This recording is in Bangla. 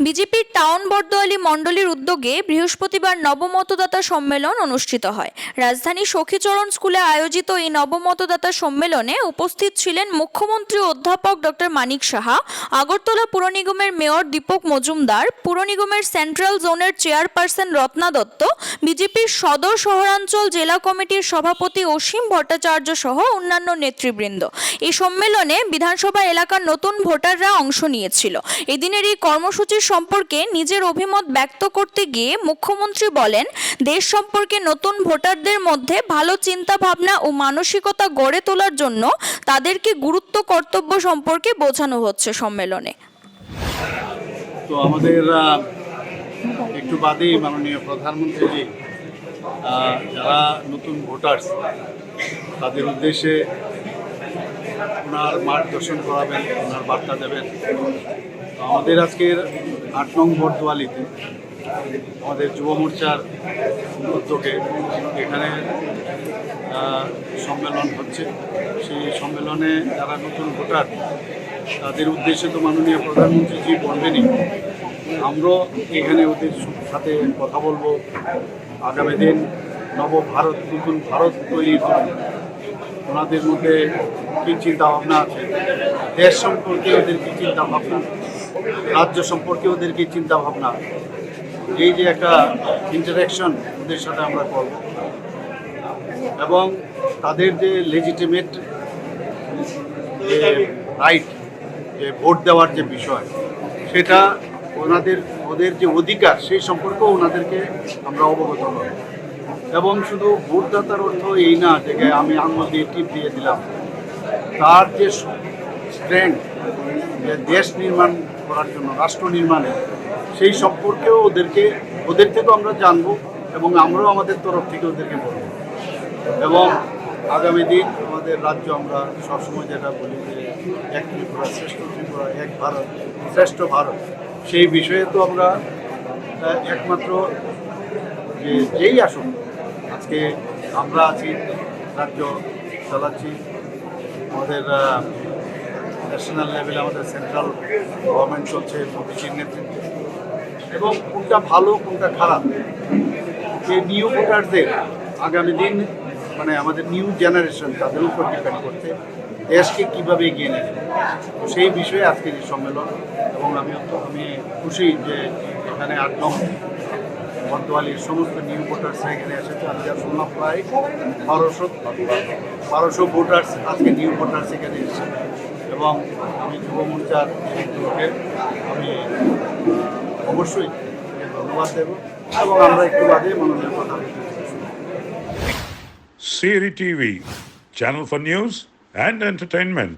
বিজেপির টাউন বর্দোয়ালি মণ্ডলীর উদ্যোগে বৃহস্পতিবার নবমতদাতা সম্মেলন অনুষ্ঠিত হয়। রাজধানীর সখীচরণ স্কুলে আয়োজিত এই নবমতদাতা সম্মেলনে উপস্থিত ছিলেন মুখ্যমন্ত্রী অধ্যাপক ডক্টর মানিক সাহা, আগরতলা পুর নিগমের মেয়র দীপক মজুমদার, পুর নিগমের সেন্ট্রাল জোনের চেয়ারপারসন রত্না দত্ত, বিজেপির সদর শহরাঞ্চল জেলা কমিটির সভাপতি অসীম ভট্টাচার্য সহ অন্যান্য নেতৃবৃন্দ। এই সম্মেলনে বিধানসভা এলাকার নতুন ভোটাররা অংশ নিয়েছিল। এদিনের এই কর্মসূচির সম্পর্কে নিজের অভিমত ব্যক্ত করতে গিয়ে মুখ্যমন্ত্রী বলেন, দেশ সম্পর্কে নতুন ভোটারদের মধ্যে ভালো চিন্তা ভাবনা ও মানসিকতা গড়ে তোলার জন্য তাদেরকে গুরুত্ব কর্তব্য সম্পর্কে বোঝানো হচ্ছে সম্মেলনে। তো আমাদের একটু বাদেই মাননীয় প্রধানমন্ত্রীজি যারা নতুন ভোটার্স তাদের উদ্দেশ্যে ওনার মার্গদর্শন করাবেন, ওনার বার্তা দেবেন। তো আমাদের আজকের ৮ নং বর্দোয়ালিতে আমাদের যুব মোর্চার উদ্যোগে এখানে সম্মেলন হচ্ছে। সেই সম্মেলনে যারা নতুন ভোটার তাদের উদ্দেশ্যে তো মাননীয় প্রধানমন্ত্রীজি বলবেনই, আমরাও এখানে ওদের সাথে কথা বলবো। আগামী দিন নবভারত, নতুন ভারত তৈরির জন্য ওনাদের মধ্যে কী চিন্তাভাবনা আছে, দেশ সম্পর্কে ওদের কী চিন্তাভাবনা, রাজ্য সম্পর্কে ওদের কী চিন্তাভাবনা, এই যে একটা ইন্টারাকশন ওদের সাথে আমরা করব এবং তাদের যে লেজিটিমেট যে রাইট, যে ভোট দেওয়ার যে বিষয়, সেটা ওদের যে অধিকার সেই সম্পর্কেও ওনাদেরকে আমরা অবগত করব। এবং শুধু ভোটদাতার অর্থ এই না যে আমি আঙুল দিয়ে টিপ দিয়ে দিলাম, তার যে স্ট্রেংথ, যে দেশ নির্মাণ করার জন্য, রাষ্ট্র নির্মাণে, সেই সম্পর্কেও ওদের থেকেও আমরা জানবো এবং আমরাও আমাদের তরফ থেকে ওদেরকে বলব। এবং আগামী দিন আমাদের রাজ্য, আমরা সবসময় যেটা বলি যে এক ত্রিপুরা শ্রেষ্ঠ ত্রিপুরা, এক ভারত শ্রেষ্ঠ ভারত, সেই বিষয়ে তো আমরা একমাত্র যেই আসুন, আজকে আমরা আছি, রাজ্য চালাচ্ছি, আমাদের ন্যাশনাল লেভেলে আমাদের সেন্ট্রাল গভর্নমেন্ট চলছে মোদীজির নেতৃত্বে, এবং কোনটা ভালো কোনটা খারাপ, এই নিউ ভোটারদের আগামী দিন মানে আমাদের নিউ জেনারেশন তাদের উপর ডিপেন্ড করতে দেশকে কীভাবে এগিয়ে নেবে, তো সেই বিষয়ে আজকের এই সম্মেলন। এবং আমি খুশি যে এখানে ৮ নং বর্দোয়ালির সমস্ত নিউ ভোটার্সরা এখানে এসেছে। আমি যা শুনলাম প্রায় 1200 ভোটার্স আজকে নিউ ভোটার্স এখানে এসেছে। এবং আমি যুব মোর্চার লোকের আমি অবশ্যই ধন্যবাদ দেব এবং আমরা একটু বাদে মাননীয় প্রধানমন্ত্রী। CRI TV, channel for news and entertainment.